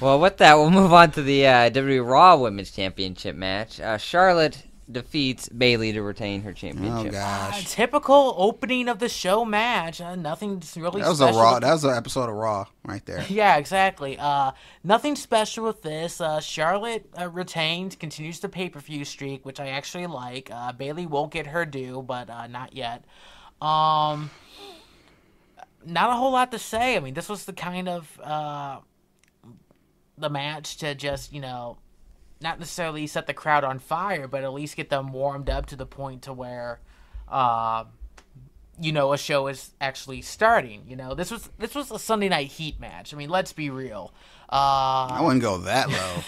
Well, with that, we'll move on to the WWE Raw Women's Championship match. Charlotte defeats Bayley to retain her championship. Oh gosh! Typical opening of the show match. Nothing really. That was special. a Raw. That was an episode of Raw right there. Yeah, exactly. Nothing special with this. Charlotte retains, continues the pay-per-view streak, which I actually like. Bayley won't get her due, but not yet. Not a whole lot to say. I mean, this was the kind of the match to just, not necessarily set the crowd on fire, but at least get them warmed up to the point to where, a show is actually starting. This was a Sunday Night Heat match. I mean, let's be real. I wouldn't go that low.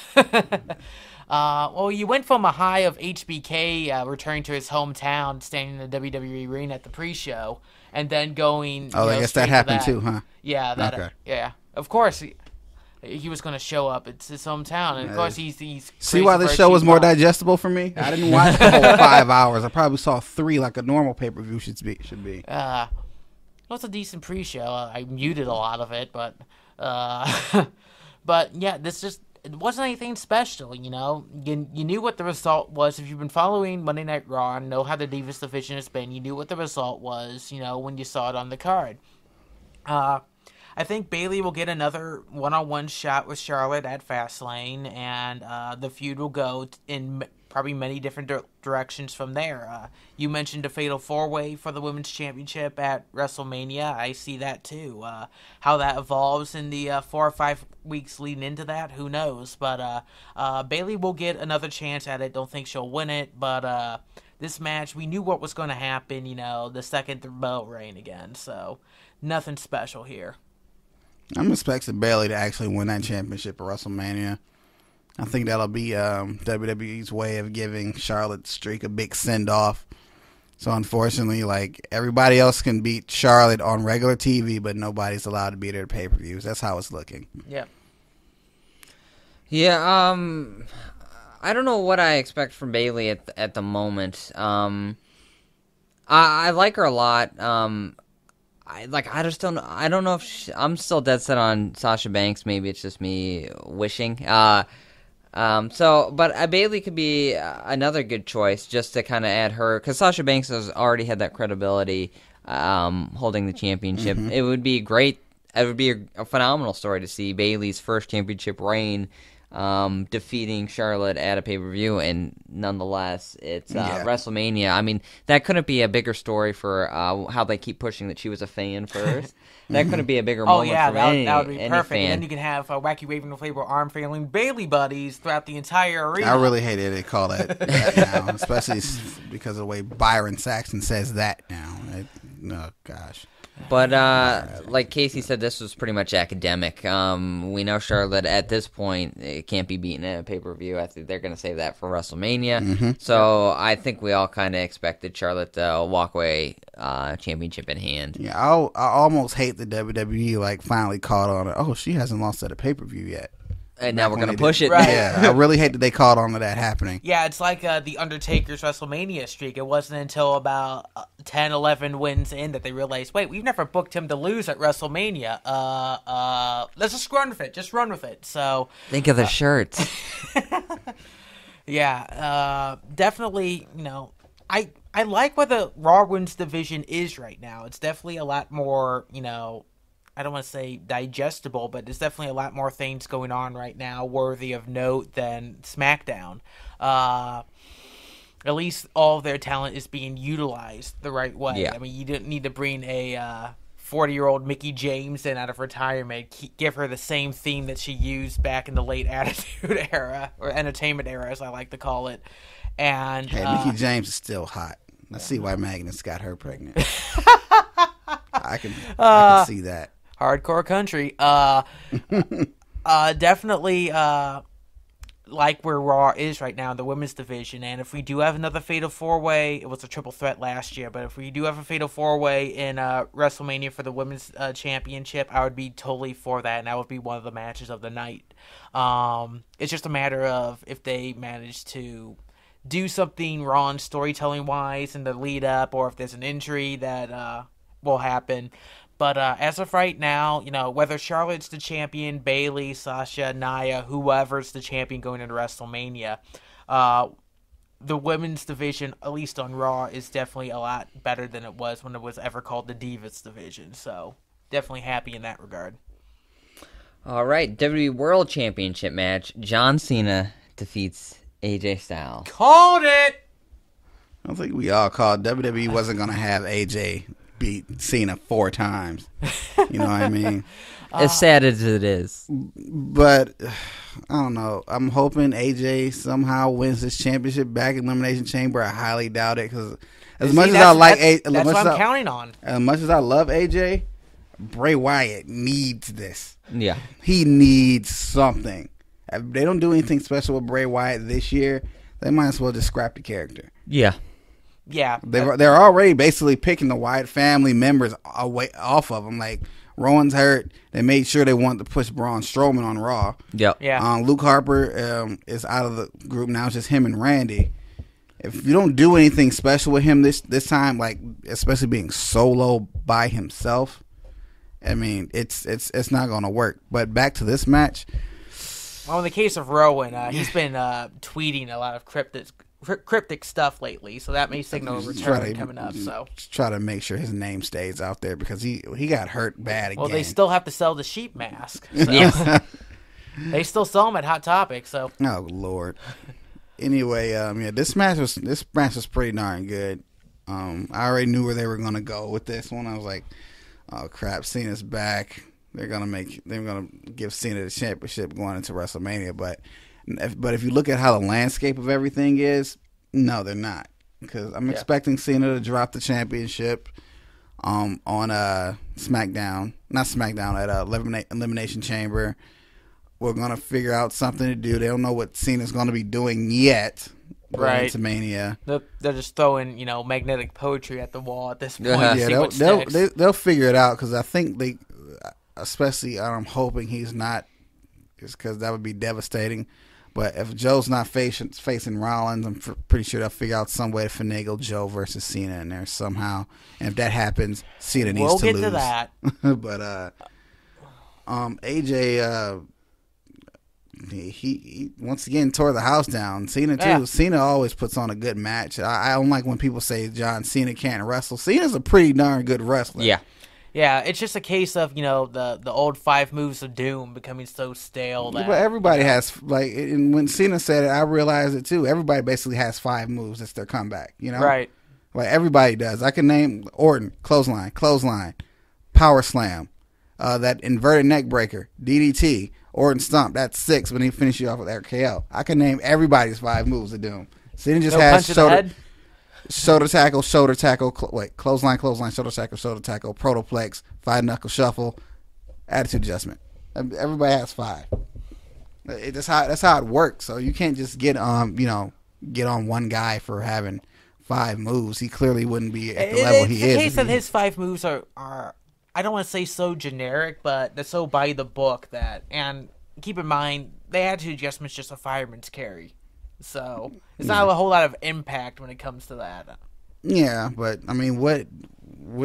Well, you went from a high of HBK returning to his hometown, standing in the WWE arena at the pre-show, and then going. Oh, I guess that happened too, huh? Yeah. Okay. Yeah. Of course. He was going to show up. It's his hometown, and of course he's see why this show was more digestible for me. I didn't watch the whole 5 hours. I probably saw 3 like a normal pay-per-view should be. It was a decent pre-show. I muted a lot of it, but but yeah, it wasn't anything special. You knew what the result was if you've been following Monday Night Raw and know how the Divas division has been. You knew what the result was. When you saw it on the card. I think Bayley will get another one-on-one shot with Charlotte at Fastlane, and the feud will go in probably many different directions from there. You mentioned a fatal four-way for the Women's Championship at WrestleMania. I see that too. How that evolves in the 4 or 5 weeks leading into that, who knows? But Bayley will get another chance at it. Don't think she'll win it, but this match, we knew what was going to happen, the second the bell rang again, so nothing special here. I'm expecting Bayley to actually win that championship at WrestleMania. I think that'll be WWE's way of giving Charlotte's streak a big send-off. So unfortunately, everybody else can beat Charlotte on regular TV, but nobody's allowed to beat her at pay-per-views. That's how it's looking. Yep. Yeah. I don't know what I expect from Bayley at the moment. I like her a lot. I just don't. I don't know if I'm still dead set on Sasha Banks. Maybe it's just me wishing. But Bayley could be another good choice just to kind of add her, because Sasha Banks has already had that credibility holding the championship. Mm-hmm. It would be great. It would be a phenomenal story to see Bayley's first championship reign. Defeating Charlotte at a pay-per-view, and nonetheless, it's WrestleMania. I mean, that couldn't be a bigger story for how they keep pushing that she was a fan first. That couldn't be a bigger moment for that would be perfect. Fan. And then you can have Wacky Raven Inflatable Arm Failing Bayley buddies throughout the entire arena. I really hate it they call that now, especially because of the way Byron Saxton says that now. Oh, gosh. But like Casey said, this was pretty much academic. We know Charlotte at this point it can't be beaten at a pay-per-view. I think they're going to save that for WrestleMania. Mm-hmm. So I think we all kind of expected Charlotte to walk away championship in hand. Yeah, I almost hate the WWE finally caught on it. Oh, she hasn't lost at a pay-per-view yet. And now we're going to push it. Right. Yeah, I really hate that they caught on to that happening. Yeah, it's like the Undertaker's WrestleMania streak. It wasn't until about 10, 11 wins in that they realized, wait, we've never booked him to lose at WrestleMania. Let's just run with it. Just run with it. So think of the shirts. Yeah, definitely, I like where the Raw Women's division is right now. It's definitely a lot more, I don't want to say digestible, but there's definitely a lot more things going on right now worthy of note than SmackDown. At least all of their talent is being utilized the right way. Yeah. I mean, you didn't need to bring a 40-year-old Mickie James in out of retirement, give her the same theme that she used back in the late Attitude Era, or Entertainment Era, as I like to call it. And hey, Mickie James is still hot. Let's see why Magnus got her pregnant. I can see that. Hardcore country. Definitely like where Raw is right now in the women's division. And if we do have another Fatal 4-Way, it was a triple threat last year, but if we do have a Fatal 4-Way in WrestleMania for the women's championship, I would be totally for that, and that would be one of the matches of the night. It's just a matter of if they manage to do something wrong storytelling-wise in the lead-up, or if there's an injury that will happen. But as of right now, whether Charlotte's the champion, Bayley, Sasha, Nia, whoever's the champion going into WrestleMania, the women's division, at least on Raw, is definitely a lot better than it was when it was ever called the Divas division. So definitely happy in that regard. All right, WWE World Championship match. John Cena defeats AJ Styles. Called it! I don't think we all called WWE wasn't going to have AJ beat Cena 4 times. You know what I mean? As sad as it is. But, I don't know. I'm hoping AJ somehow wins this championship back in Elimination Chamber. I highly doubt it because as much as I like AJ, that's what I'm counting on. As much as I love AJ, Bray Wyatt needs this. Yeah. He needs something. If they don't do anything special with Bray Wyatt this year, they might as well just scrap the character. Yeah. Yeah. They're already basically picking the Wyatt family members away off of them. Like, Rowan's hurt. They made sure they wanted to push Braun Strowman on Raw. Yep. Yeah. Luke Harper is out of the group now. It's just him and Randy. If you don't do anything special with him this time, like especially being solo by himself, I mean, it's not going to work. But back to this match. Well, in the case of Rowan, he's been tweeting a lot of cryptic stuff lately, so that may signal a return coming up. So try to make sure his name stays out there because he got hurt bad again. Well, they still have to sell the sheep mask. So. Yes. They still sell them at Hot Topic. So oh Lord. Anyway, this match was pretty darn good. I already knew where they were gonna go with this one. I was like, oh crap, Cena's back. They're gonna give Cena the championship going into WrestleMania, but if you look at how the landscape of everything is, no, they're not. Because I'm expecting Cena to drop the championship on SmackDown, not SmackDown, at Elimination Chamber. We're gonna figure out something to do. They don't know what Cena's gonna be doing yet. Right. Into Mania. They're just throwing magnetic poetry at the wall at this point. Yeah, See they'll figure it out because I think they. Especially, I'm hoping he's not, because that would be devastating. But if Joe's not facing Rollins, I'm pretty sure they'll figure out some way to finagle Joe versus Cena in there somehow. And if that happens, Cena needs to lose. We'll get to that. But AJ, he once again tore the house down. Cena too. Yeah. Cena always puts on a good match. I don't like when people say John Cena can't wrestle. Cena's a pretty darn good wrestler. Yeah. Yeah, it's just a case of, the old 5 moves of doom becoming so stale that... But everybody has, like, and when Cena said it, I realized it too. Everybody basically has 5 moves. That's their comeback, Right. Like, everybody does. I can name Orton, clothesline, power slam, that inverted neck breaker, DDT, Orton stomp, that's 6 when he finishes you off with RKO. I can name everybody's 5 moves of doom. Cena just has shoulder tackle, clothesline, shoulder tackle, protoplex, 5-knuckle shuffle, attitude adjustment. Everybody has 5. That's how it works. So you can't just get on one guy for having 5 moves. He clearly wouldn't be at the level he is. The case of his 5 moves are I don't want to say so generic, but they're so by the book that, and keep in mind, the attitude adjustment's just a fireman's carry. So it's not a whole lot of impact when it comes to that. Yeah, but I mean, what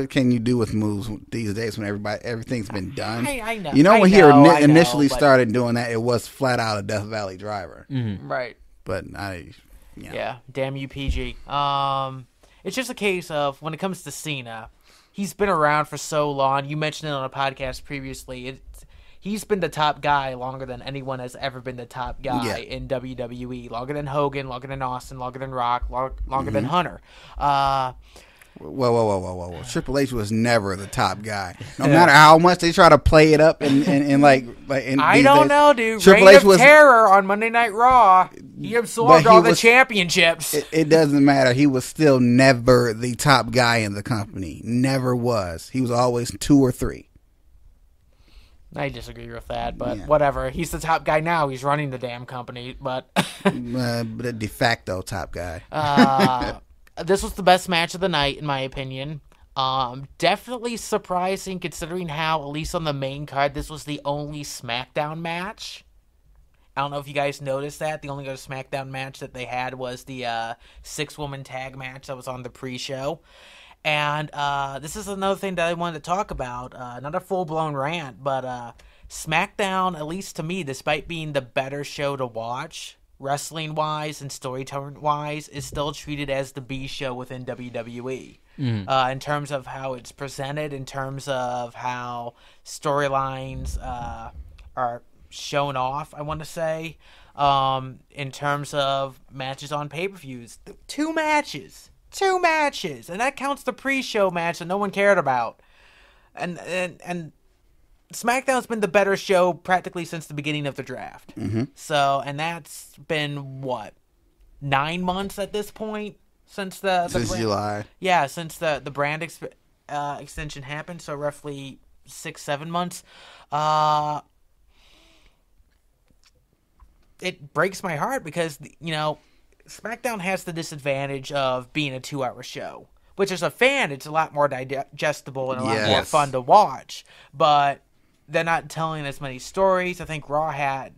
can you do with moves these days when everything's been done? I know. When he initially started doing that, it was flat out a Death Valley driver. Mm-hmm. Right. But yeah, damn you, PG. It's just a case of when it comes to Cena, he's been around for so long. You mentioned it on a podcast previously. He's been the top guy longer than anyone has ever been the top guy in WWE. Longer than Hogan, longer than Austin, longer than Rock, longer than Hunter. Whoa. Triple H was never the top guy. No matter how much they try to play it up and I don't know, dude. Triple H was Terror on Monday Night Raw. He absorbed all the championships. It doesn't matter. He was still never the top guy in the company. Never was. He was always 2 or 3. I disagree with that, but whatever. He's the top guy now. He's running the damn company, but the de facto top guy. This was the best match of the night, in my opinion. Definitely surprising considering how, at least on the main card, this was the only SmackDown match. I don't know if you guys noticed that. The only other SmackDown match that they had was the 6-woman tag match that was on the pre-show. And this is another thing that I wanted to talk about. Not a full-blown rant, but SmackDown, at least to me, despite being the better show to watch, wrestling-wise and storytelling-wise, is still treated as the B show within WWE. In terms of how it's presented, in terms of how storylines are shown off, I want to say. In terms of matches on pay-per-views. Two matches, and that counts the pre-show match that no one cared about. And SmackDown's been the better show practically since the beginning of the draft. So, and that's been, what, 9 months at this point? Since July. Yeah, since the brand extension happened, so roughly 6-7 months. It breaks my heart because, SmackDown has the disadvantage of being a 2-hour show. Which, as a fan, it's a lot more digestible and a lot more fun to watch. But they're not telling as many stories. I think Raw had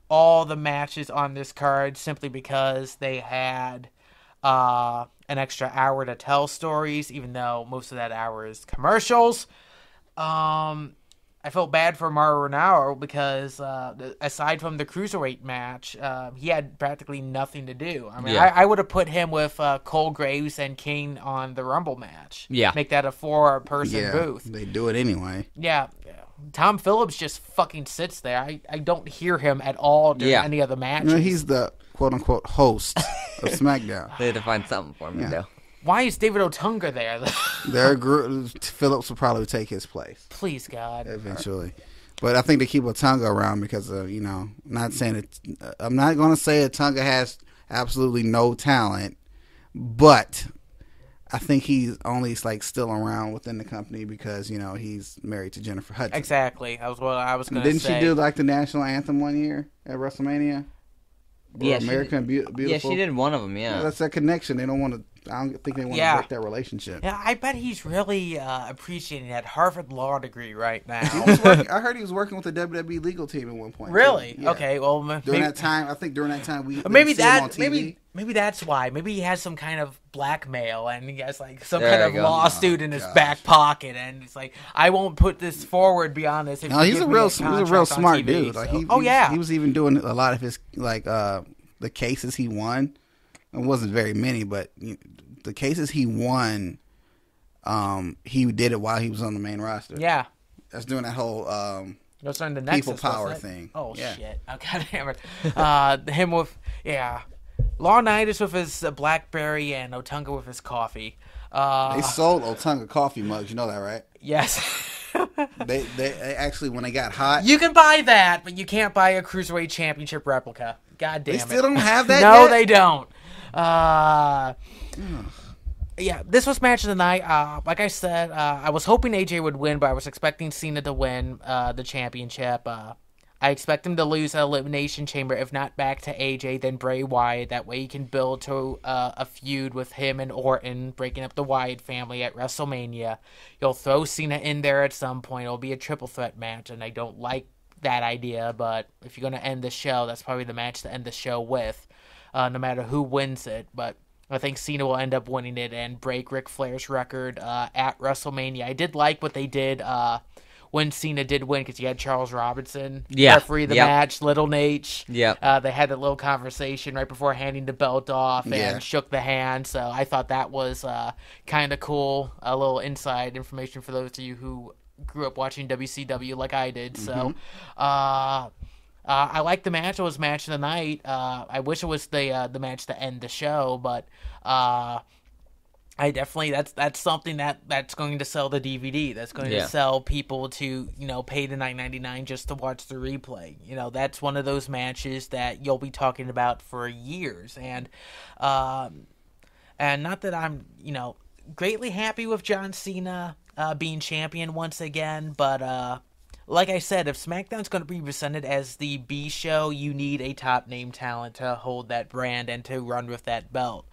all the matches on this card simply because they had an extra hour to tell stories, even though most of that hour is commercials. I felt bad for Mauro Ranallo because aside from the Cruiserweight match, he had practically nothing to do. I mean, I would have put him with Cole Graves and King on the Rumble match. Yeah. Make that a 4-person booth. They do it anyway. Yeah. Tom Phillips just fucking sits there. I don't hear him at all during any of the matches. He's the quote-unquote host of SmackDown. They had to find something for him to do. Why is David Otunga there? Phillips will probably take his place. Please, God. Eventually. But I think they keep Otunga around because of, not saying it. I'm not going to say Otunga has absolutely no talent, but I think he's only still around within the company because, he's married to Jennifer Hudson. Exactly. I was going to say. Didn't she do the national anthem one year at WrestleMania? Yeah, American Beautiful. Yeah, she did one of them. Yeah, that's that connection. They don't want to. I don't think they want to break that relationship. Yeah, I bet he's really appreciating that Harvard law degree right now. I heard he was working with the WWE legal team at one point. Really? Yeah. Okay. Well, during that time, we maybe see him on TV. Maybe that's why. Maybe he has some kind of blackmail and he has some kind of lawsuit in his back pocket, and it's like, I won't put this forward beyond this. No, he's a real smart dude. So. He was even doing a lot of his the cases he won. It wasn't very many, but the cases he won, he did it while he was on the main roster. Yeah, that's doing that whole the people power thing. Oh shit! Oh, God damn it! Him with Laurinaitis with his BlackBerry and Otunga with his coffee. They sold Otunga coffee mugs. You know that, right? Yes. they actually, when they got hot, you can buy that, but you can't buy a Cruiserweight Championship replica. God damn it! They still don't have that. No, yet? They don't. Yeah, this was match of the night. Like I said, I was hoping AJ would win, but I was expecting Cena to win the championship. I expect him to lose at Elimination Chamber, if not back to AJ, then Bray Wyatt. That way he can build to a feud with him and Orton, breaking up the Wyatt family at WrestleMania. You'll throw Cena in there at some point. It'll be a triple threat match, and I don't like that idea, but if you're going to end the show, that's probably the match to end the show with, no matter who wins it. But I think Cena will end up winning it and break Ric Flair's record at WrestleMania. I did like what they did when Cena did win, because you had Charles Robinson referee the match, Little Nate. Yeah. They had a little conversation right before handing the belt off and shook the hand. So I thought that was kind of cool, a little inside information for those of you who grew up watching WCW like I did. So I liked the match. It was match of the night. I wish it was the match to end the show, but I definitely that's something that's going to sell the DVD. That's going to sell people to pay the $9.99 just to watch the replay. That's one of those matches that you'll be talking about for years. And not that I'm greatly happy with John Cena being champion once again, but like I said, if SmackDown's going to be presented as the B show, you need a top name talent to hold that brand and to run with that belt.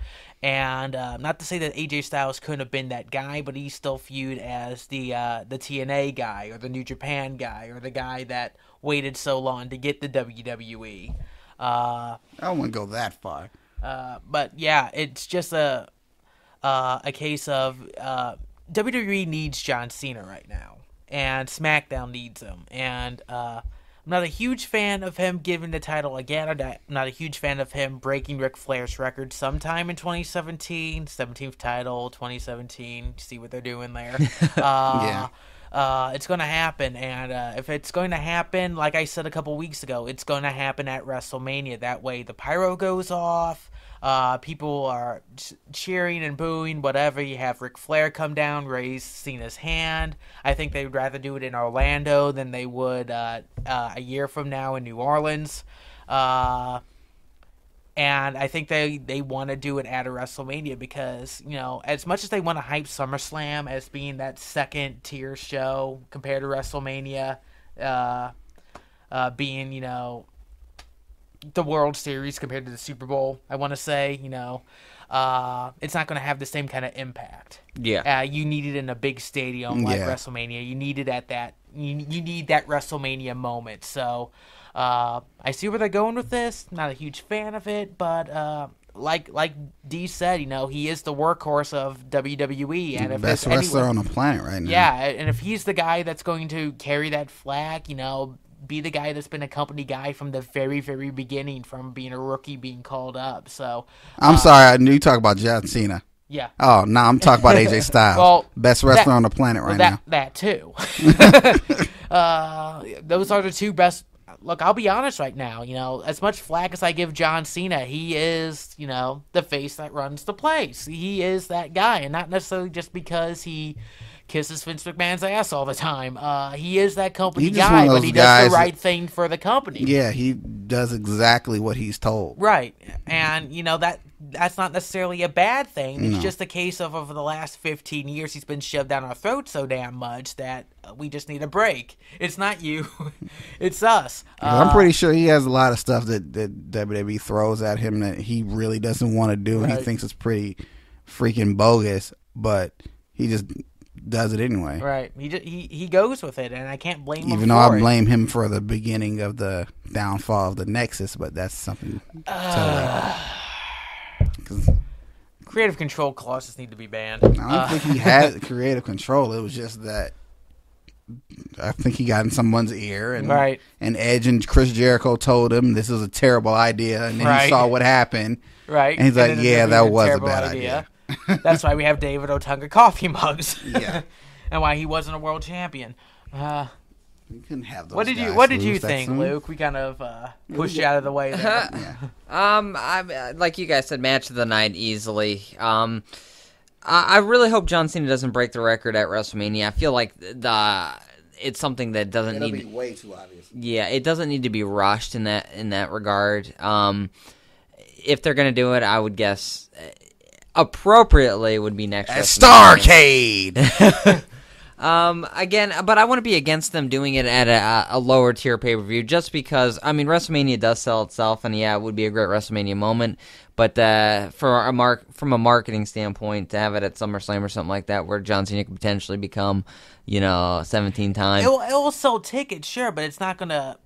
And not to say that AJ Styles couldn't have been that guy, but he's still viewed as the TNA guy or the New Japan guy or the guy that waited so long to get the WWE. I wouldn't go that far. But yeah, it's just a a case of WWE needs John Cena right now, and SmackDown needs him. And I'm not a huge fan of him giving the title again. I'm not a huge fan of him breaking Ric Flair's record sometime in 2017. 17th title, 2017. See what they're doing there. Yeah. It's going to happen, and if it's going to happen, like I said a couple weeks ago, it's going to happen at WrestleMania. That way the pyro goes off, people are cheering and booing, whatever. You have Ric Flair come down, raise Cena's hand. I think they would rather do it in Orlando than they would a year from now in New Orleans. And I think they want to do it at a WrestleMania because, as much as they want to hype SummerSlam as being that second-tier show compared to WrestleMania, being, the World Series compared to the Super Bowl, I want to say, it's not going to have the same kind of impact. Yeah. You need it in a big stadium like WrestleMania. You need it at that. You need that WrestleMania moment. So I see where they're going with this. Not a huge fan of it, but like D said, he is the workhorse of WWE, and The if best there's wrestler anyone, on the planet right now. yeah, and if he's the guy that's going to carry that flag, be the guy that's been a company guy from the very, very beginning, from being a rookie, being called up. So I'm sorry, I knew you talk about John Cena. yeah. Oh, no, I'm talking about AJ Styles. Well, best wrestler on the planet right now. That too. Those are the two best. Look, I'll be honest right now. As much flack as I give John Cena, he is, the face that runs the place. He is that guy, and not necessarily just because he kisses Vince McMahon's ass all the time. He is that company guy, but he does the right thing for the company. Yeah, he does exactly what he's told. Right. And, that's not necessarily a bad thing. It's just a case of over the last 15 years, he's been shoved down our throats so damn much that we just need a break. It's not you. It's us. I'm pretty sure he has a lot of stuff that WWE throws at him that he really doesn't want to do. Right. He thinks it's pretty freaking bogus, but he just does it anyway. Right. He goes with it, and I can't blame him. Even though I blame him for the beginning of the downfall of the Nexus, but that's something totally. Creative control clauses need to be banned. I don't think he had creative control. It was just that I think he got in someone's ear, and Right. and Edge and Chris Jericho told him this is a terrible idea, and then he saw what happened. Right. And he's like, then yeah, it that a was a terrible bad idea. That's why we have David Otunga coffee mugs. Yeah. And why he wasn't a world champion. You couldn't have those What did you lose that think, soon. Luke? We kind of pushed you out of the way there. Yeah. Like you guys said, match of the night easily. I really hope John Cena doesn't break the record at WrestleMania. I feel like it's something that doesn't It'll need. be way too obvious. Yeah, it doesn't need to be rushed in that regard. If they're gonna do it, I would guess appropriately would be next At WrestleMania. Starrcade. Again, but I want to be against them doing it at a lower tier pay-per-view just because, WrestleMania does sell itself, and yeah, it would be a great WrestleMania moment, but from a marketing standpoint, to have it at SummerSlam or something like that, where John Cena could potentially become, 17-time. It will sell tickets, sure, but it's not going to,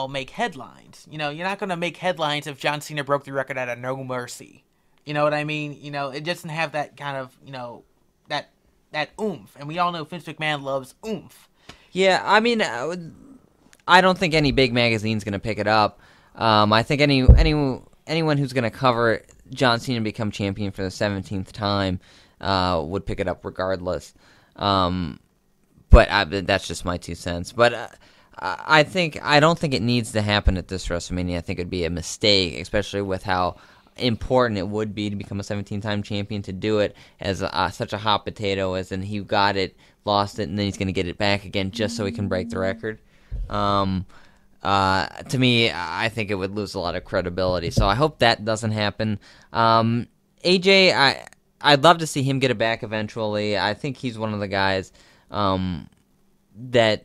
make headlines. You're not going to make headlines if John Cena broke the record at a No Mercy. You know what I mean? It doesn't have that kind of, that oomph, and we all know Vince McMahon loves oomph. Yeah, I don't think any big magazine's going to pick it up. I think anyone who's going to cover John Cena become champion for the 17th time would pick it up regardless. But that's just my 2 cents. But I don't think it needs to happen at this WrestleMania. I think it'd be a mistake, especially with how important it would be to become a 17-time champion, to do it as such a hot potato, as in he got it, lost it, and then he's going to get it back again just so he can break the record. To me, I think it would lose a lot of credibility. So I hope that doesn't happen. AJ, I'd love to see him get it back eventually. I think he's one of the guys that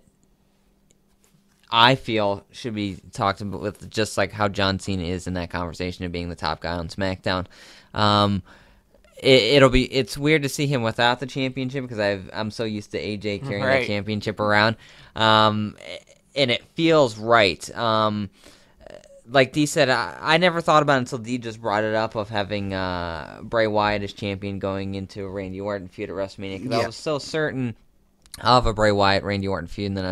I feel should be talked about with, just like how John Cena is in that conversation of being the top guy on SmackDown. It's weird to see him without the championship because I'm so used to AJ carrying that championship around, and it feels right. like Dee said, I never thought about it until Dee just brought it up of having Bray Wyatt as champion going into a Randy Orton feud at WrestleMania, because I was so certain of a Bray Wyatt Randy Orton feud, and then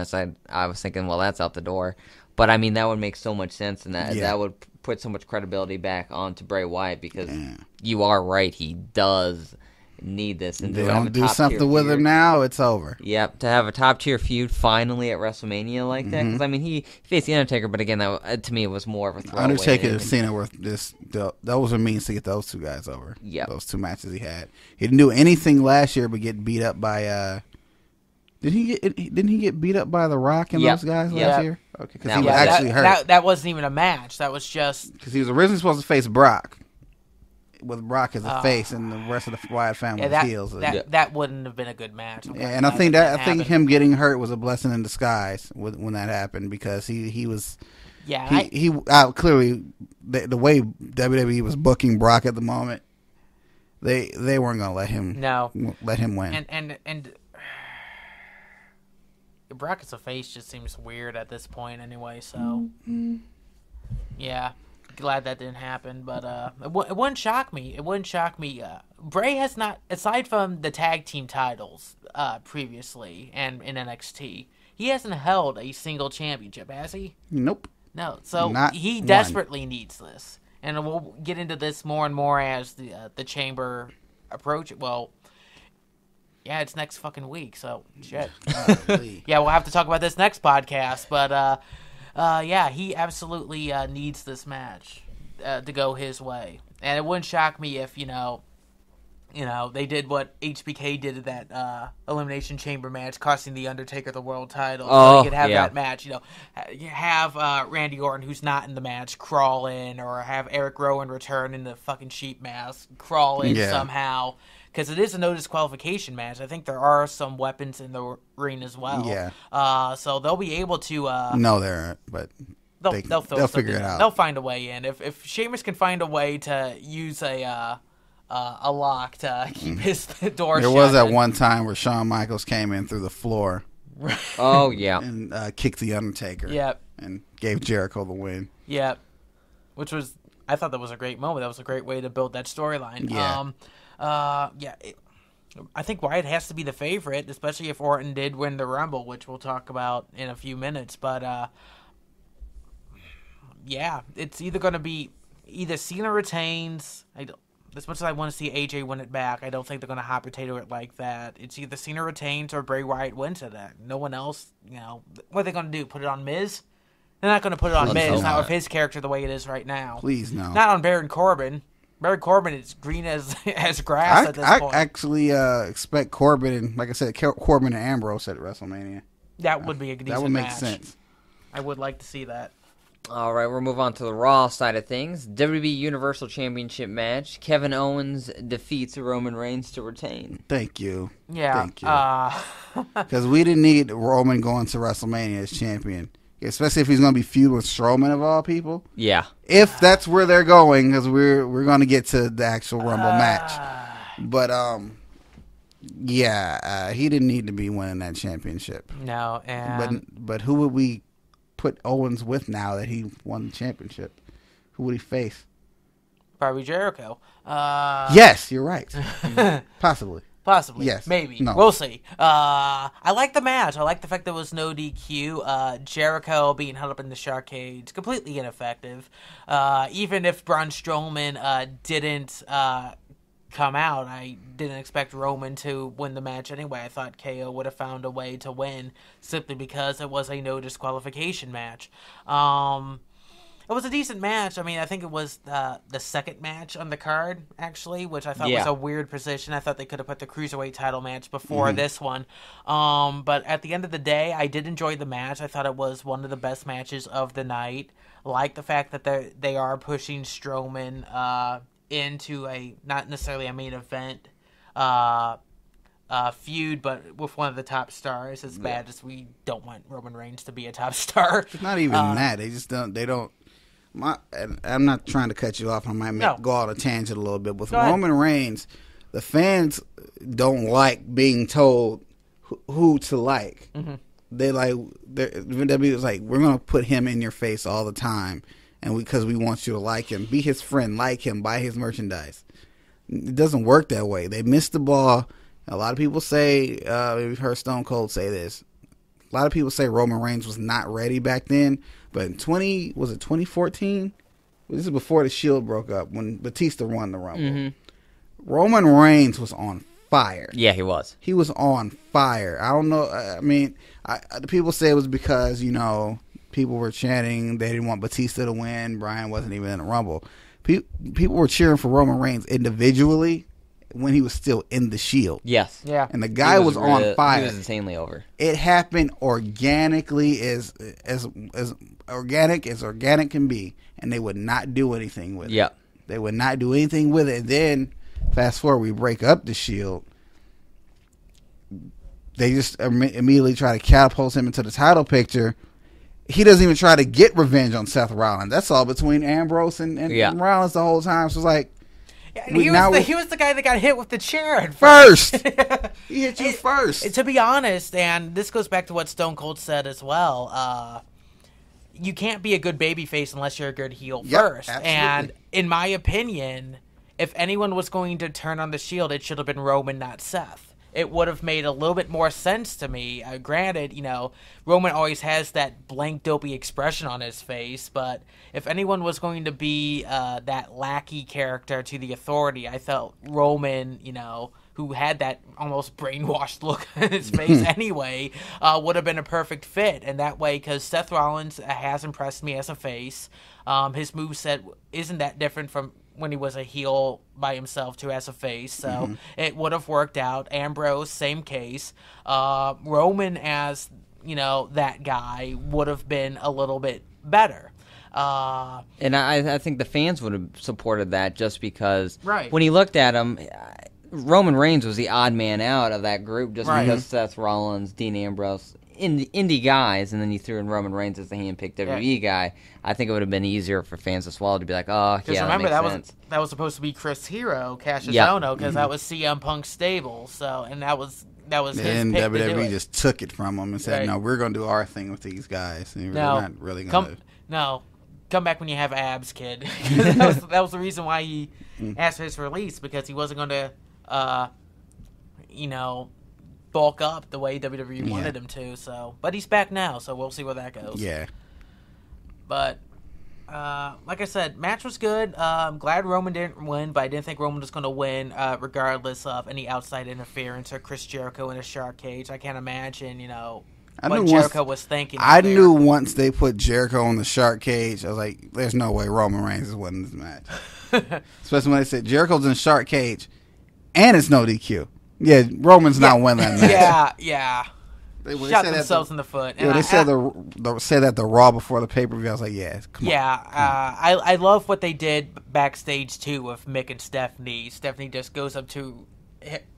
I was thinking, well, that's out the door. But I mean, that would make so much sense, and that would put so much credibility back onto Bray Wyatt, because you are right, he does need this. And they don't do something with him now, it's over. Yep, to have a top tier feud finally at WrestleMania like that, because I mean, he faced the Undertaker, but again, that, to me, it was more of a throwaway. Undertaker and Cena were those were means to get those two guys over. Yep. Those two matches he had. He didn't do anything last year but get beat up by. Didn't he get beat up by The Rock and those guys last year? Okay, because he was actually hurt. That wasn't even a match. That was just because he was originally supposed to face Brock, with Brock as a face and the rest of the Wyatt family as heels. That wouldn't have been a good match. And I think him getting hurt was a blessing in disguise when that happened, because he was. Yeah, he clearly the way WWE was booking Brock at the moment, they weren't going to let him win. And Brock as a face just seems weird at this point anyway, so yeah, glad that didn't happen, but it wouldn't shock me. Bray has not, aside from the tag team titles previously and in NXT, he hasn't held a single championship, has he? Nope. No, so he one. desperately needs this, and we'll get into this more and more as the Chamber approach. Well, yeah, it's next fucking week, so shit. Yeah, we'll have to talk about this next podcast, but yeah, he absolutely needs this match to go his way, and it wouldn't shock me if they did what HBK did at that Elimination Chamber match, costing the Undertaker the world title. So he could have that match. Have Randy Orton, who's not in the match, crawl in, or have Eric Rowan return in the fucking sheep mask, crawl in somehow. Because it is a no disqualification match. I think there are some weapons in the ring as well. Yeah. So they'll be able to. No, there aren't, but they'll figure it out. They'll find a way in. If Sheamus can find a way to use a lock to keep his door shut. There was that one time where Shawn Michaels came in through the floor. Oh, yeah. And kicked the Undertaker. Yep. And gave Jericho the win. Yep. Which was, I thought that was a great moment. That was a great way to build that storyline. Yeah. I think Wyatt has to be the favorite, especially if Orton did win the Rumble, which we'll talk about in a few minutes. But, yeah, it's either going to be Cena retains. As much as I want to see AJ win it back, I don't think they're going to hot potato it like that. It's either Cena retains or Bray Wyatt wins it. No one else, what are they going to do? Put it on Miz? They're not going to put it on Miz, not with his character the way it is right now. Please, no. Not on Baron Corbin. Baron Corbin is green as grass at this point. I actually expect Corbin, and like I said, Corbin and Ambrose at WrestleMania. That would be a decent match. That would make sense. I would like to see that. All right, we'll move on to the Raw side of things. WWE Universal Championship match. Kevin Owens defeats Roman Reigns to retain. Thank you. Yeah. Thank you. Because we didn't need Roman going to WrestleMania as champion. Especially if he's going to be feud with Strowman of all people. Yeah. If that's where they're going, because we're going to get to the actual Rumble match. But, he didn't need to be winning that championship. No, and... But who would we put Owens with now that he won the championship? Who would he face? Probably Jericho. Yes, you're right. Possibly. Yes. Maybe. No. We'll see. I like the match. I like the fact there was no DQ. Jericho being held up in the shark cage, completely ineffective. Even if Braun Strowman didn't come out, I didn't expect Roman to win the match anyway. I thought KO would have found a way to win simply because it was a no disqualification match. It was a decent match. I mean, I think it was the second match on the card, actually, which I thought was a weird position. I thought they could have put the Cruiserweight title match before this one. But at the end of the day, I did enjoy the match. I thought it was one of the best matches of the night. I like the fact that they are pushing Strowman into not necessarily a main event feud, but with one of the top stars. As bad as we don't want Roman Reigns to be a top star. It's not even that. They just don't. They don't. I'm not trying to cut you off. I might go on a tangent a little bit. With Roman Reigns, the fans don't like being told who to like. Mm-hmm. WWE was like, we're going to put him in your face all the time and because we want you to like him, be his friend, like him, buy his merchandise. It doesn't work that way. They missed the ball. A lot of people say, we've heard Stone Cold say this. A lot of people say Roman Reigns was not ready back then, but in 2014? This is before the Shield broke up, when Batista won the Rumble. Mm-hmm. Roman Reigns was on fire. Yeah, he was. He was on fire. I don't know. I mean, the people say it was because, people were chanting they didn't want Batista to win. Bryan wasn't even in the Rumble. People were cheering for Roman Reigns individually when he was still in the Shield. Yes. Yeah. And the guy was on fire. He was insanely over. It happened organically, as organic as organic can be, and they would not do anything with it. Yep. They would not do anything with it. And then, fast forward, we break up the Shield. They just immediately try to catapult him into the title picture. He doesn't even try to get revenge on Seth Rollins. That's all between Ambrose and Rollins the whole time. So it's like, he was the guy that got hit with the chair at first. He hit you first. To be honest, and this goes back to what Stone Cold said as well, you can't be a good babyface unless you're a good heel first. Absolutely. And in my opinion, if anyone was going to turn on the Shield, it should have been Roman, not Seth. It would have made a little bit more sense to me. Granted, Roman always has that blank, dopey expression on his face, but if anyone was going to be that lackey character to the Authority, I felt Roman, who had that almost brainwashed look on his face anyway, would have been a perfect fit. And that way, because Seth Rollins has impressed me as a face, his moveset isn't that different from when he was a heel by himself to as a face, so it would have worked out. Ambrose, same case. Roman as, that guy would have been a little bit better. And I think the fans would have supported that just because Right. when he looked at him, Roman Reigns was the odd man out of that group just because Seth Rollins, Dean Ambrose, indie guys, and then you threw in Roman Reigns as the handpicked WWE guy. I think it would have been easier for fans to swallow to be like, oh, yeah, remember, that makes sense. that was supposed to be Chris Hero, Cassius Ohno, because that was CM Punk's stable. So, and that was his and pick to do WWE it. just took it from him and said, no, we're going to do our thing with these guys. And we're not really going to. Come back when you have abs, kid. that was the reason why he asked for his release, because he wasn't going to, bulk up the way WWE wanted him to. So, but he's back now, so we'll see where that goes. Yeah. But like I said, match was good. I'm glad Roman didn't win, but I didn't think Roman was going to win, regardless of any outside interference or Chris Jericho in a shark cage. I can't imagine, what Jericho was thinking. I knew once they put Jericho in the shark cage, I was like, there's no way Roman Reigns is winning this match. Especially when they said Jericho's in the shark cage and it's no DQ. Yeah, Roman's not winning that match. Yeah. They shot themselves in the foot. Yeah, they said that the Raw before the pay-per-view. I was like, come on. I love what they did backstage, too, with Mick and Stephanie. Stephanie just goes up to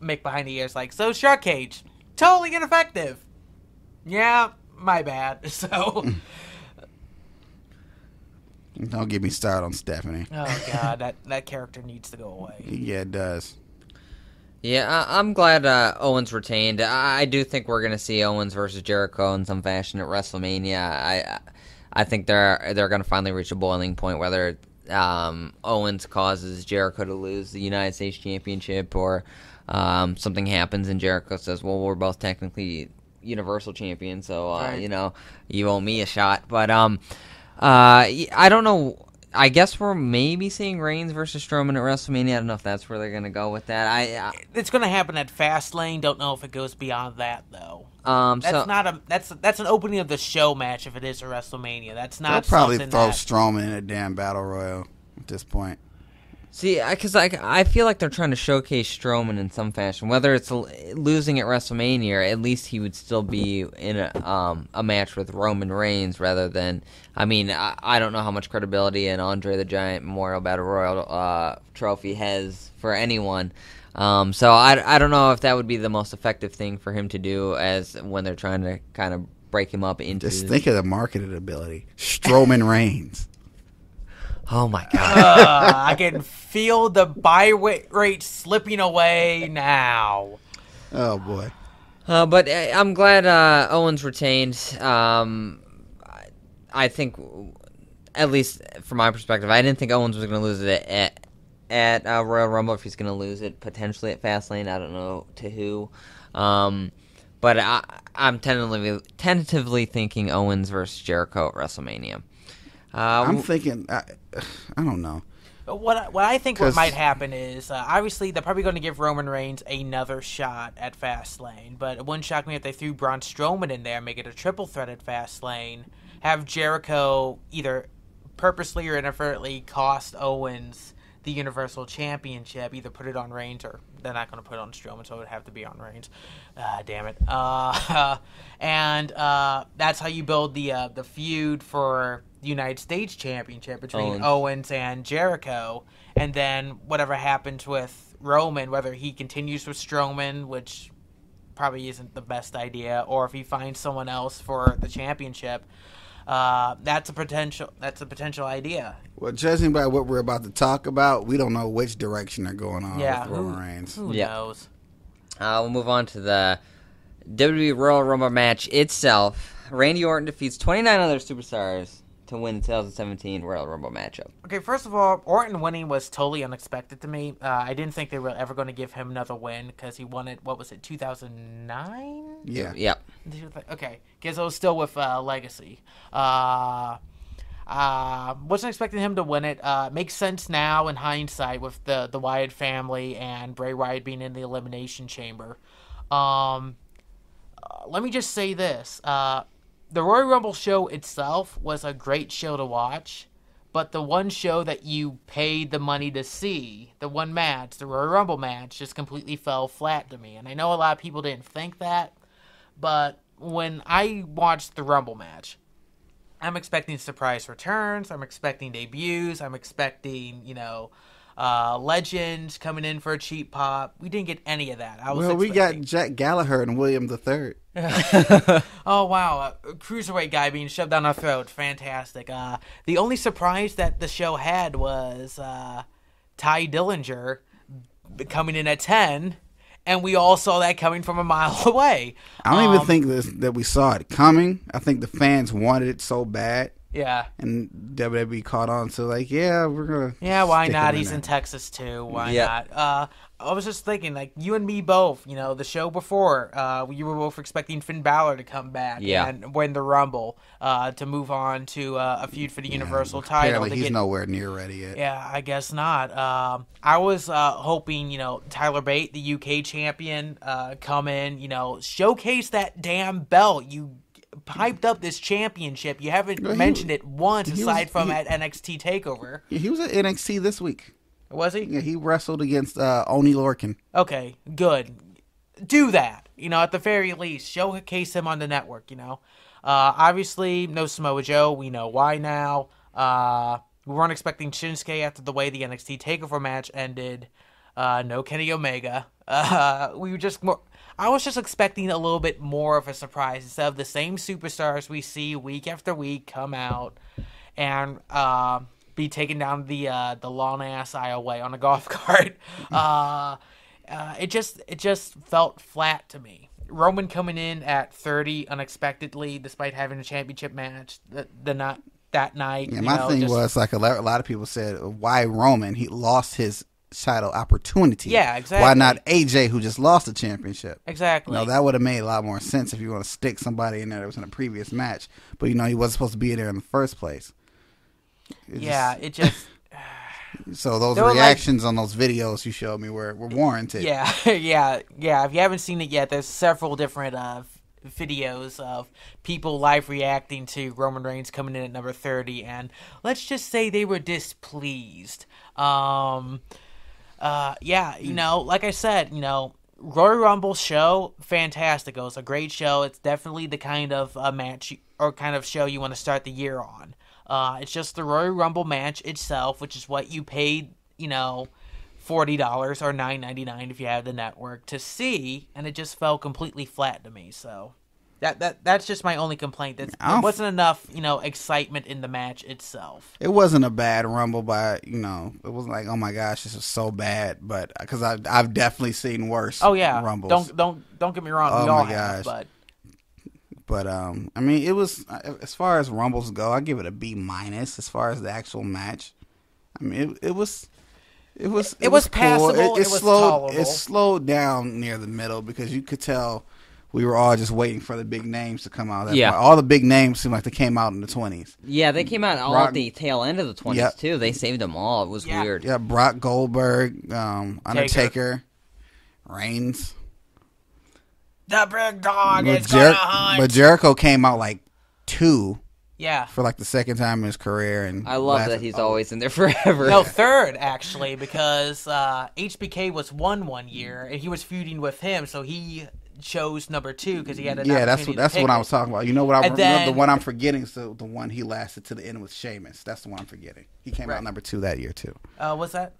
Mick behind the ears like, so Shark Cage, totally ineffective. Yeah, my bad. So... Don't get me started on Stephanie. Oh, God, that character needs to go away. Yeah, it does. Yeah, I'm glad Owens retained. I do think we're going to see Owens versus Jericho in some fashion at WrestleMania. I think they're going to finally reach a boiling point, whether Owens causes Jericho to lose the United States Championship or something happens and Jericho says, well, we're both technically Universal Champions, so, you owe me a shot. But I don't know. I guess we're maybe seeing Reigns versus Strowman at WrestleMania. I don't know if that's where they're going to go with that. It's going to happen at Fastlane. Don't know if it goes beyond that though. That's an opening of the show match if it is a WrestleMania. That's not. They'll probably throw Strowman in a damn battle royal at this point. See, because I feel like they're trying to showcase Strowman in some fashion. Whether it's losing at WrestleMania, or at least he would still be in a match with Roman Reigns rather than... I mean, I don't know how much credibility an Andre the Giant Memorial Battle Royal trophy has for anyone. So I don't know if that would be the most effective thing for him to do as when they're trying to kind of break him up into... Just think of the marketing ability. Strowman Reigns. Oh, my God. I can feel the buy rate slipping away now. Oh, boy. But I'm glad Owens retained. I think at least from my perspective, I didn't think Owens was going to lose it at Royal Rumble. If he's going to lose it potentially at Fastlane, I don't know to who. But I'm tentatively thinking Owens versus Jericho at WrestleMania. I'm thinking, I don't know. What I think what might happen is, obviously, they're probably going to give Roman Reigns another shot at Fastlane, but it wouldn't shock me if they threw Braun Strowman in there, make it a triple threat at Fastlane, have Jericho either purposely or inadvertently cost Owens the Universal Championship, either put it on Reigns, or they're not going to put it on Strowman, so it would have to be on Reigns. Damn it. And that's how you build the feud for the United States Championship between Owens and Jericho. And then whatever happens with Roman, whether he continues with Strowman, which probably isn't the best idea, or if he finds someone else for the championship, that's a potential idea. Well, judging by what we're about to talk about, we don't know which direction they're going on with Roman Reigns. Who knows? We'll move on to the WWE Royal Rumble match itself. Randy Orton defeats 29 other superstars to win the 2017 Royal Rumble matchup. Okay, first of all, Orton winning was totally unexpected to me. I didn't think they were ever going to give him another win because he won it, 2009? Yeah. Yep. Okay, because I was still with Legacy. Wasn't expecting him to win it. Makes sense now in hindsight with the Wyatt family and Bray Wyatt being in the Elimination Chamber. Let me just say this. The Royal Rumble show itself was a great show to watch, but the one show that you paid the money to see, the one match, the Royal Rumble match, just completely fell flat to me. And I know a lot of people didn't think that, but when I watched the Rumble match, I'm expecting surprise returns, I'm expecting debuts, I'm expecting, legends coming in for a cheap pop. We didn't get any of that. We got Jack Gallagher and William III. Oh, wow. A cruiserweight guy being shoved down our throat. Fantastic. The only surprise that the show had was Ty Dillinger coming in at 10, and we all saw that coming from a mile away. I don't even think that we saw it coming. I think the fans wanted it so bad. Yeah. And WWE caught on to we're going to... Yeah, why not? He's in Texas, too. Why not? I was just thinking, you and me both, the show before, you were both expecting Finn Balor to come back and win the Rumble to move on to a feud for the Universal title. Apparently he's nowhere near ready yet. Yeah, I guess not. I was hoping, Tyler Bate, the UK champion, come in, showcase that damn belt. You hyped up this championship. You haven't mentioned it once aside from at NXT Takeover. Yeah, he was at NXT this week. Was he? Yeah, he wrestled against Oni Lorcan. Okay, good. Do that. At the very least, showcase him on the network, Obviously, no Samoa Joe. We know why now. We weren't expecting Shinsuke after the way the NXT TakeOver match ended. No Kenny Omega. I was just expecting a little bit more of a surprise instead of the same superstars we see week after week come out and be taken down the long ass aisleway on a golf cart. It just felt flat to me. Roman coming in at 30 unexpectedly, despite having a championship match that night. Yeah, my thing was a lot of people said, why Roman? He lost his title opportunity. Yeah, exactly. Why not AJ, who just lost the championship? Exactly. That would have made a lot more sense if you want to stick somebody in there that was in a previous match. But he wasn't supposed to be in there in the first place. So those reactions on those videos you showed me were warranted. Yeah. If you haven't seen it yet, there's several different videos of people live reacting to Roman Reigns coming in at number 30, and let's just say they were displeased. Like I said, Royal Rumble show, fantastic. It was a great show. It's definitely the kind of match or kind of show you want to start the year on. It's just the Royal Rumble match itself, which is what you paid, $40 or $9.99 if you have the network to see, and it just fell completely flat to me. So that's just my only complaint. There wasn't enough, excitement in the match itself. It wasn't a bad Rumble, but it wasn't like, oh my gosh, this is so bad. But because I've definitely seen worse. Oh yeah, Rumbles. Don't get me wrong. Oh we all my have, gosh. but But I mean, it was as far as Rumbles go, I give it a B minus. As far as the actual match, I mean, it was passable. Cool. It was tolerable. It slowed down near the middle because you could tell we were all just waiting for the big names to come out. All the big names seemed like they came out in the 20s. Yeah, they came out all at the tail end of the 20s too. They saved them all. It was weird. Yeah, Brock Goldberg, Undertaker, Reigns. The big dog is gonna hunt. But Jericho came out like 2. Yeah. For like the second time in his career. And I love that he's always in there forever. No, 3rd, actually, because HBK was 1 year, and he was feuding with him, so he chose number 2 because he had an opportunity that's what I was talking about. You know what the one I'm forgetting is the one he lasted to the end with Sheamus. That's the one I'm forgetting. He came out number 2 that year, too. Was that?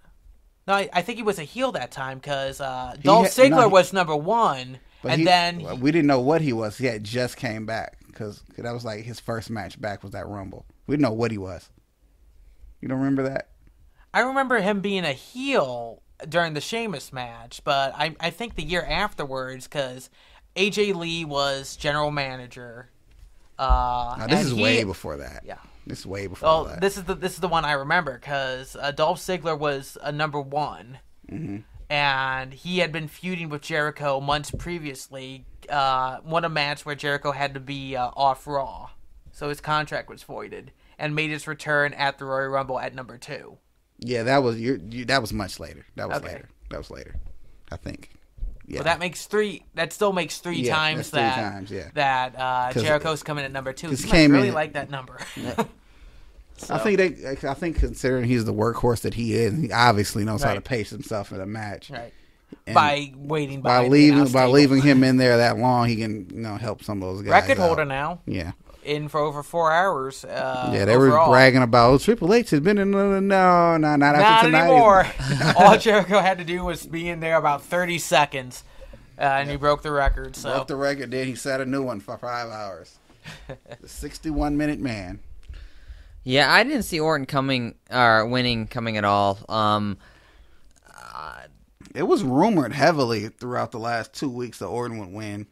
No, I think he was a heel that time because Dolph Ziggler was number 1, and then... We didn't know what he was. He had just came back. Because that was like his first match back was that Rumble. We didn't know what he was. You don't remember that? I remember him being a heel during the Sheamus match, but I think the year afterwards, because AJ Lee was general manager. This is way before that. Yeah, this is way before that. This is the one I remember because Dolph Ziggler was a number 1. Mm-hmm. And he had been feuding with Jericho months previously. Won a match where Jericho had to be off Raw, so his contract was voided, and made his return at the Royal Rumble at number 2. Yeah, that was that was much later. That was later. I think. Yeah. Well, that makes 3. That still makes 3 times that Jericho's coming at number 2. He might really like that number. So. I think considering he's the workhorse that he is, he obviously knows how to pace himself in a match. Right. By waiting by leaving him in there that long, he can help some of those guys. Record holder now. Yeah. In for over 4 hours. They were bragging about Triple H has been in. Not after tonight. Anymore. All Jericho had to do was be in there about 30 seconds, and he broke the record. So broke the record. Then he set a new one for 5 hours. The 61-minute man. Yeah, I didn't see Orton winning coming at all. It was rumored heavily throughout the last 2 weeks that Orton would win.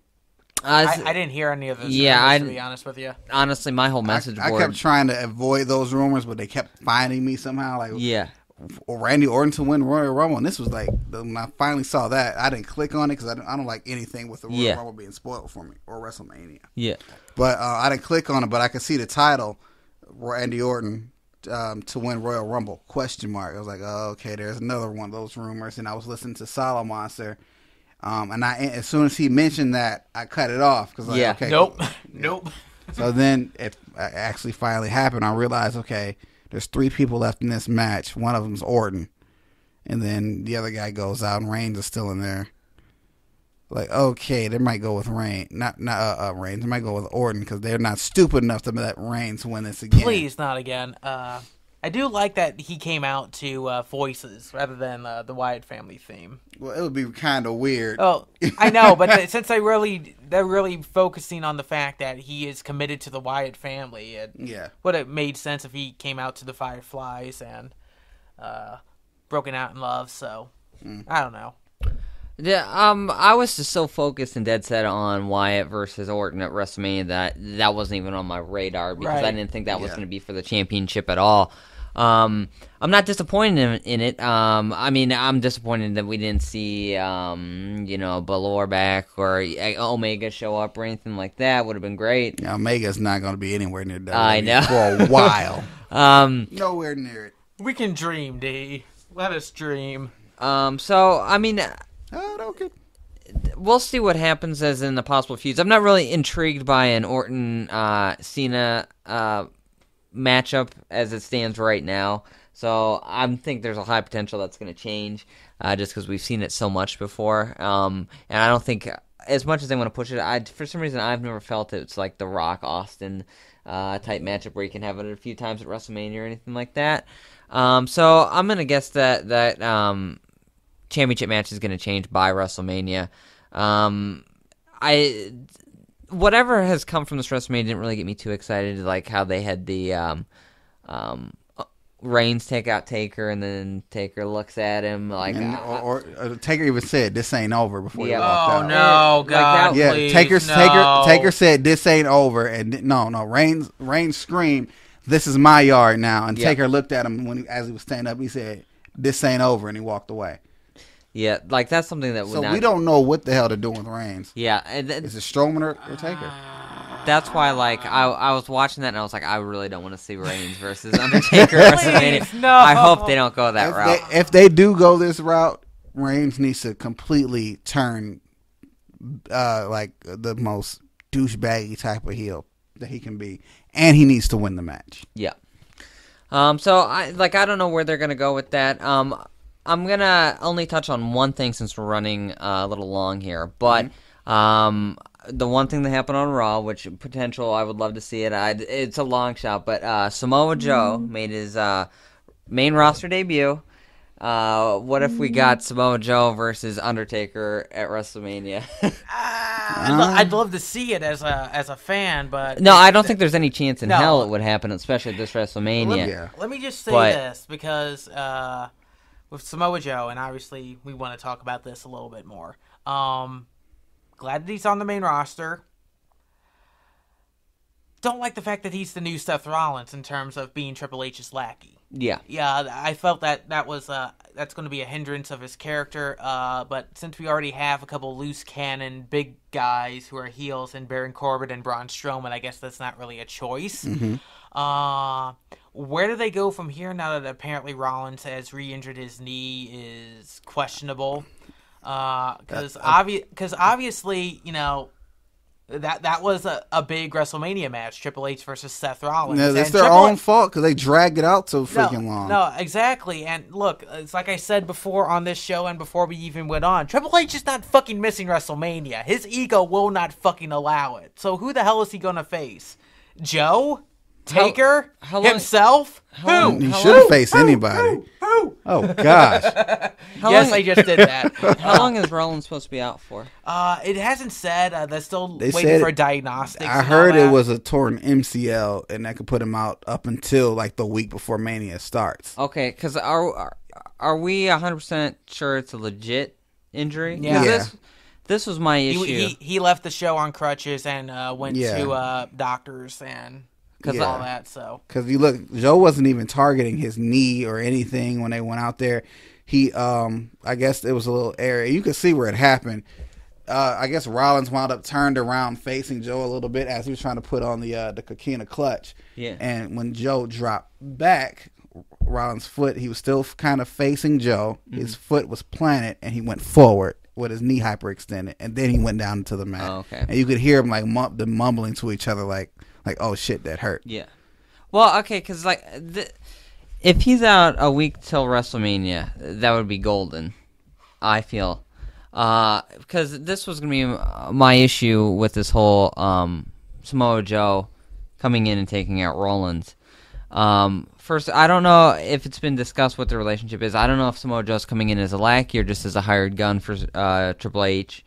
I didn't hear any of those rumors, to be honest with you. Honestly, my whole message board... I kept trying to avoid those rumors, but they kept finding me somehow. Like, Randy Orton to win Royal Rumble. And this was like, when I finally saw that, I didn't click on it because I don't like anything with the Royal Rumble being spoiled for me, or WrestleMania. Yeah. But I didn't click on it, but I could see the title, Randy Orton to win Royal Rumble, ? I was like, oh, okay, there's another one of those rumors. And I was listening to Solo Monster. And as soon as he mentioned that, I cut it off. Cause okay, nope. Nope. So then it actually finally happened. I realized, okay, there's 3 people left in this match. One of them's Orton. And then the other guy goes out and Reigns is still in there. Like, okay, they might go with Reigns. Not Reigns. They might go with Orton because they're not stupid enough to let Reigns win this again. Please, not again. I do like that he came out to Voices rather than the Wyatt family theme. Well, it would be kind of weird. Oh, I know, but since they're really focusing on the fact that he is committed to the Wyatt family, it would have made sense if he came out to the Fireflies and broken out in love. So I don't know. Yeah, I was just so focused and dead set on Wyatt versus Orton at WrestleMania that wasn't even on my radar because I didn't think that was going to be for the championship at all. I'm not disappointed in it. I mean, I'm disappointed that we didn't see, Balor back or Omega show up or anything like that. Would have been great. Yeah, Omega's not going to be anywhere near WWE I know. for a while. Nowhere near it. We can dream, D. Let us dream. So, I mean... okay. We'll see what happens as in the possible feuds. I'm not really intrigued by an Orton-Cena matchup as it stands right now. So I think there's a high potential that's going to change just because we've seen it so much before. And I don't think, as much as they want to push it, for some reason I've never felt it's like the Rock-Austin type matchup where you can have it a few times at WrestleMania or anything like that. So I'm going to guess that championship match is going to change by WrestleMania. Whatever has come from this WrestleMania didn't really get me too excited, like how they had the Reigns take out Taker, and then Taker looks at him like, or Taker even said, "This ain't over" before he walked out. Oh no, God! Yeah, please, Taker said, "This ain't over," and Reigns screamed, "This is my yard now." And Taker looked at him as he was standing up. He said, "This ain't over," and he walked away. Yeah, like that's something that would we don't know what the hell they're doing with Reigns. Yeah, is it Strowman or Taker? That's why, like, I was watching that and I was like, I really don't want to see Reigns versus Undertaker at WrestleMania. No. I hope they don't go that route. If they do go this route, Reigns needs to completely turn like the most douchebaggy type of heel that he can be, and he needs to win the match. Yeah. So I don't know where they're gonna go with that. I'm gonna only touch on one thing since we're running a little long here, but the one thing that happened on Raw, which potential I would love to see it. It's a long shot, but Samoa Joe made his main roster debut. What if we got Samoa Joe versus Undertaker at WrestleMania? I'd love to see it as a fan, but no, I don't think there's any chance in hell it would happen, especially at this WrestleMania. Let me just say this, because with Samoa Joe, and obviously we want to talk about this a little bit more. Glad that he's on the main roster. Don't like the fact that he's the new Seth Rollins in terms of being Triple H's lackey. Yeah. Yeah, I felt that's going to be a hindrance of his character. But since we already have a couple loose cannon big guys who are heels in Baron Corbin and Braun Strowman, I guess that's not really a choice. Where do they go from here now that apparently Rollins has re-injured his knee is questionable? Because obviously, you know, that was a big WrestleMania match, Triple H versus Seth Rollins. Yeah, it's their own fault because they dragged it out so freaking long. No, exactly. And look, it's like I said before on this show and before we even went on, Triple H is not fucking missing WrestleMania. His ego will not fucking allow it. So who the hell is he going to face? Joe? Taker? Himself? Who? He shouldn't face anybody. Who? Oh, gosh. I just did that. How long is Rollins supposed to be out for? It hasn't said. They're still They waiting for diagnostics. I heard it was a torn MCL, and that could put him out up until like the week before Mania starts. Okay, because are we 100% sure it's a legit injury? Yeah. This was my issue. He left the show on crutches and went to doctors and... all that, so because you look, Joe wasn't even targeting his knee or anything when they went out there. He, I guess it was a little area. You could see where it happened. I guess Rollins wound up turned around facing Joe a little bit as he was trying to put on the Coquina clutch. Yeah. And when Joe dropped back, Rollins' foot, he was still kind of facing Joe. Mm-hmm. His foot was planted, and he went forward with his knee hyperextended, and then he went down into the mat. Oh, okay. And you could hear him like them mumbling to each other like, oh shit, that hurt. Yeah. Well, okay, because like, if he's out a week till WrestleMania, that would be golden, I feel. Because this was going to be my issue with this whole Samoa Joe coming in and taking out Rollins. First, I don't know if it's been discussed what the relationship is. I don't know if Samoa Joe's coming in as a lackey or just as a hired gun for Triple H,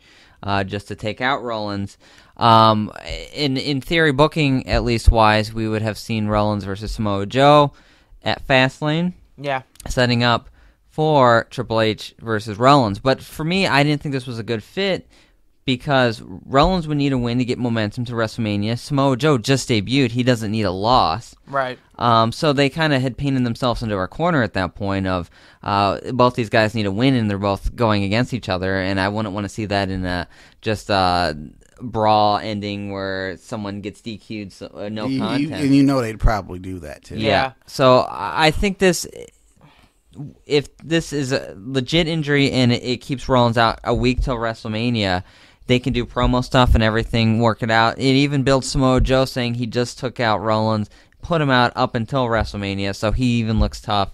just to take out Rollins. In theory, booking at least wise, we would have seen Rollins versus Samoa Joe at Fastlane. Yeah. Setting up for Triple H versus Rollins. But for me, I didn't think this was a good fit because Rollins would need a win to get momentum to WrestleMania. Samoa Joe just debuted. He doesn't need a loss. Right. So they kind of had painted themselves into our corner at that point of both these guys need a win and they're both going against each other. And I wouldn't want to see that in a brawl ending where someone gets DQ'd, so, no content. And you know they'd probably do that too. Yeah. So I think if this is a legit injury and it keeps Rollins out a week till WrestleMania, they can do promo stuff and everything, work it out. It even builds Samoa Joe saying he just took out Rollins, put him out up until WrestleMania, so he even looks tough.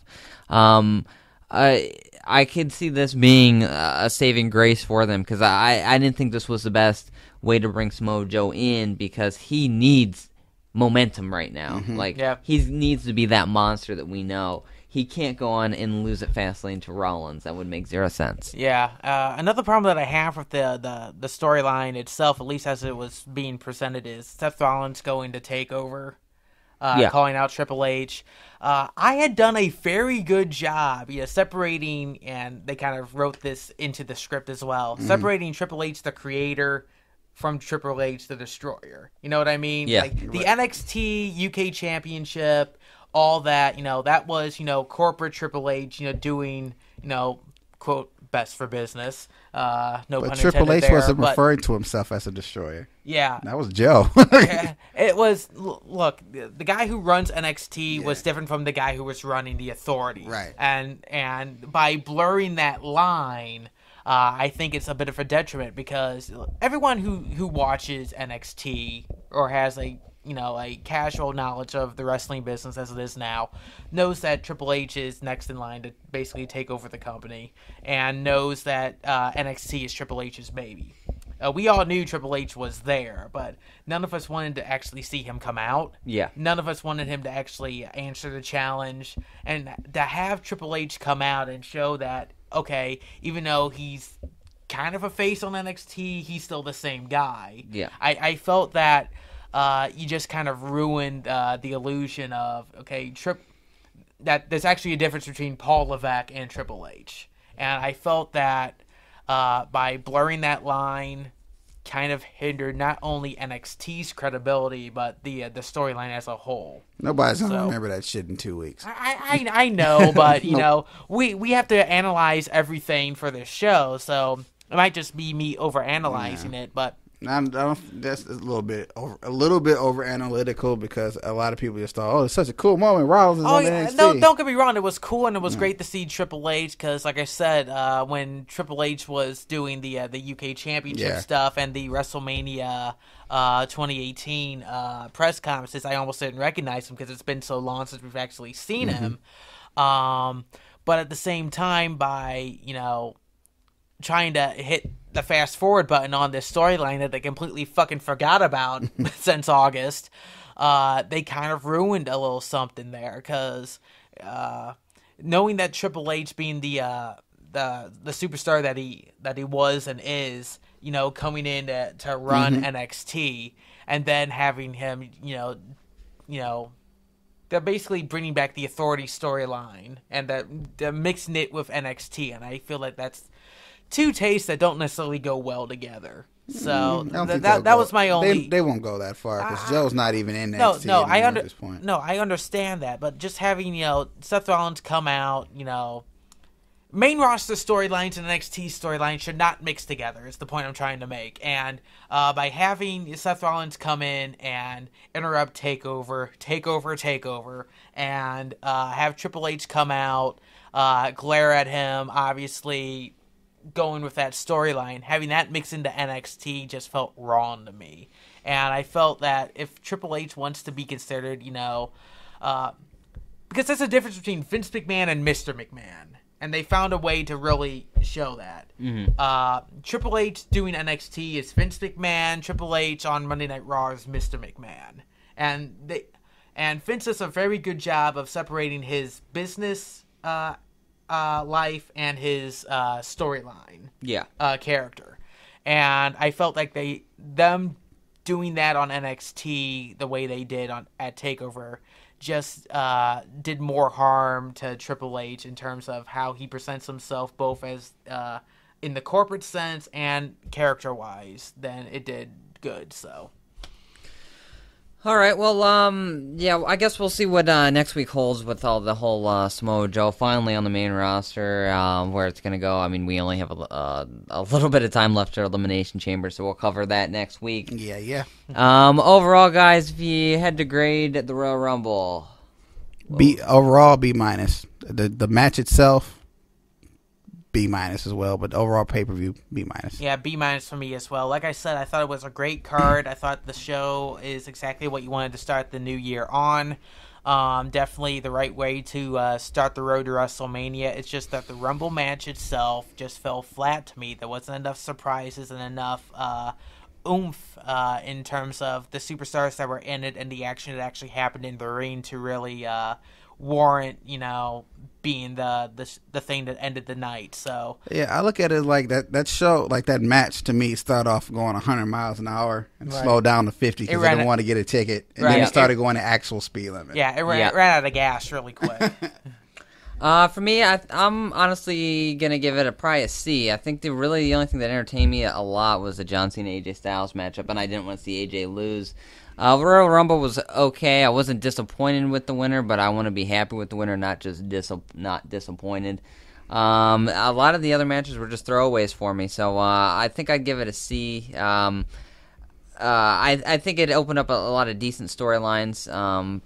I could see this being a saving grace for them because I didn't think this was the best way to bring Samoa Joe in because he needs momentum right now. Mm-hmm. He needs to be that monster that we know. He can't go on and lose at Fastlane to Rollins. That would make zero sense. Yeah. Another problem that I have with the storyline itself, at least as it was being presented, is Seth Rollins going to Takeover. calling out Triple H. I had done a very good job, separating, and they kind of wrote this into the script as well, separating Triple H, the creator, from Triple H, the destroyer. You know what I mean? Yeah. Like the NXT UK Championship, all that, that was, corporate Triple H, doing, quote, best for business. No pun But intended Triple H there, wasn't but, referring to himself as a destroyer. Yeah. That was Joe. It was, look, the guy who runs NXT was different from the guy who was running the Authority. Right. And by blurring that line, I think it's a bit of a detriment, because everyone who watches NXT or has a casual knowledge of the wrestling business as it is now knows that Triple H is next in line to basically take over the company, and knows that NXT is Triple H's baby. We all knew Triple H was there, but none of us wanted to actually see him come out. Yeah. None of us wanted him to actually answer the challenge, and to have Triple H come out and show that, okay, even though he's kind of a face on NXT, he's still the same guy. Yeah. I felt that you just kind of ruined the illusion of, okay, that there's actually a difference between Paul Levesque and Triple H. And I felt that by blurring that line kind of hindered not only NXT's credibility, but the storyline as a whole. Nobody's going to remember that shit in 2 weeks. I know, but, we have to analyze everything for this show, so it might just be me overanalyzing it, but... That's a little bit over analytical, because a lot of people just thought, it's such a cool moment. Rollins is on NXT. No, don't get me wrong. It was cool, and it was great to see Triple H, because, like I said, when Triple H was doing the UK Championship stuff and the WrestleMania 2018 press conferences, I almost didn't recognize him because it's been so long since we've actually seen him. But at the same time, by trying to hit the fast forward button on this storyline that they completely fucking forgot about since August, they kind of ruined a little something there, because knowing that Triple H, being the superstar that he was and is, coming in to run NXT, and then having him, they're basically bringing back the Authority storyline, and they're mixing it with NXT, and I feel like that's two tastes that don't necessarily go well together. So that was my only... They won't go that far, because Joe's not even in NXT at this point. No, I understand that, but just having, Seth Rollins come out, main roster storylines and NXT storylines should not mix together, is the point I'm trying to make. And by having Seth Rollins come in and interrupt Takeover, and have Triple H come out, glare at him, obviously going with that storyline, having that mix into NXT just felt wrong to me. And I felt that if Triple H wants to be considered, because there's a difference between Vince McMahon and Mr. McMahon, and they found a way to really show that. Triple H doing NXT is Vince McMahon, Triple H on Monday Night Raw is Mr. McMahon. And Vince does a very good job of separating his business life and his storyline character. And I felt like them doing that on NXT the way they did at TakeOver just did more harm to Triple H in terms of how he presents himself, both as in the corporate sense and character-wise, than it did good. So all right, well, I guess we'll see what next week holds with the whole Samoa Joe finally on the main roster, where it's going to go. I mean, we only have a little bit of time left to Elimination Chamber, so we'll cover that next week. Yeah. Overall, guys, if you had to grade the Royal Rumble, overall B-. The match itself, B- as well, but overall pay-per-view, B-. Yeah, B- for me as well. Like I said, I thought it was a great card. I thought the show is exactly what you wanted to start the new year on. Definitely the right way to start the road to WrestleMania. It's just that the Rumble match itself just fell flat to me. There wasn't enough surprises and enough oomph in terms of the superstars that were in it and the action that actually happened in the ring to really warrant, being the thing that ended the night. So yeah, I look at it like that show, like that match to me started off going 100 miles an hour and slowed down to 50 because they didn't want to get a ticket, and then it started going to actual speed limit. Yeah, it ran out of gas really quick. For me, I'm honestly gonna give it probably a C. I think the only thing that entertained me a lot was the John Cena AJ Styles matchup, and I didn't want to see AJ lose. Royal Rumble was okay. I wasn't disappointed with the winner, but I want to be happy with the winner, not just not disappointed. A lot of the other matches were just throwaways for me, so I think I'd give it a C. I think it opened up a lot of decent storylines.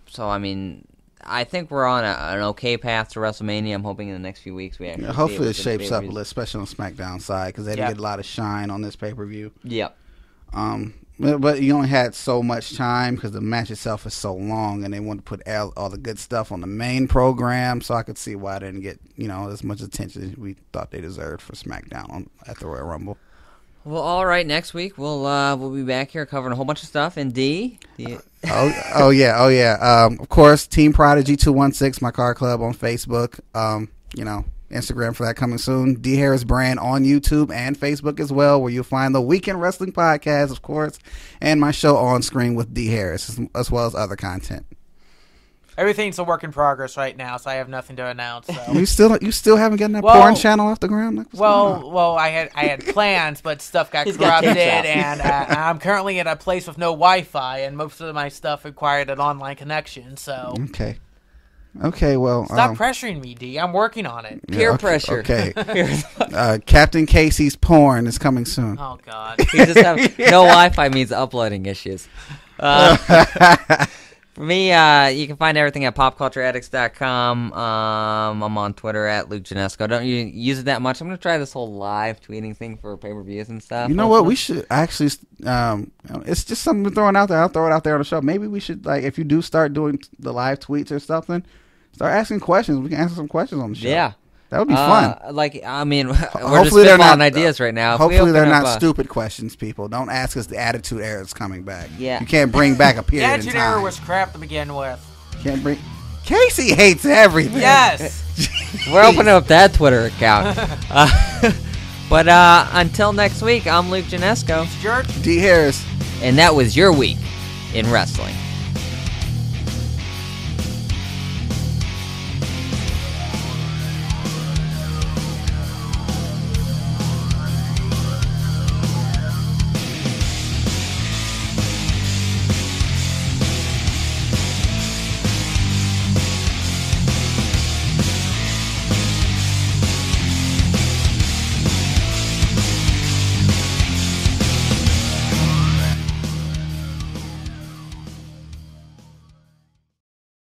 So I mean, I think we're on an okay path to WrestleMania. I'm hoping in the next few weeks we actually hopefully it shapes up a little, especially on SmackDown side, because they didn't get a lot of shine on this pay-per-view. Yep. But you only had so much time because the match itself is so long, and they wanted to put all the good stuff on the main program, so I could see why I didn't get as much attention as we thought they deserved for SmackDown at the Royal Rumble. Well, all right. Next week we'll be back here covering a whole bunch of stuff. And D. Oh yeah. Of course, Team Prodigy 216, my car club on Facebook. Instagram for that coming soon. D Harris Brand on YouTube and Facebook as well, where you'll find the Weekend Wrestling Podcast, of course, and my show On Screen with D Harris, as well as other content. Everything's a work in progress right now, so I have nothing to announce. So. You still haven't gotten that porn channel off the ground? I had plans, but stuff got corrupted, and I'm currently at a place with no Wi-Fi, and most of my stuff required an online connection. So okay, well, stop pressuring me, D. I'm working on it. Peer pressure. Okay. Captain Casey's porn is coming soon. Oh God. We just have no Wi-Fi means uploading issues. For me, you can find everything at popcultureaddicts.com. I'm on Twitter at Luke Janesco. Don't you use it that much? I'm going to try this whole live tweeting thing for pay-per-views and stuff. You know what? We should actually, it's just something we're throwing out there. I'll throw it out there on the show. Maybe we should, if you do start doing the live tweets or something, start asking questions. We can answer some questions on the show. Yeah. That would be fun. We're just spitballing ideas right now. Hopefully they're not stupid questions, people. Don't ask us the Attitude Era is coming back. Yeah. You can't bring back a period in time. The Attitude Era was crap to begin with. Can't bring... Casey hates everything. Yes. We're opening up that Twitter account. But until next week, I'm Luke Janesco. It's George. D. Harris. And that was your week in wrestling.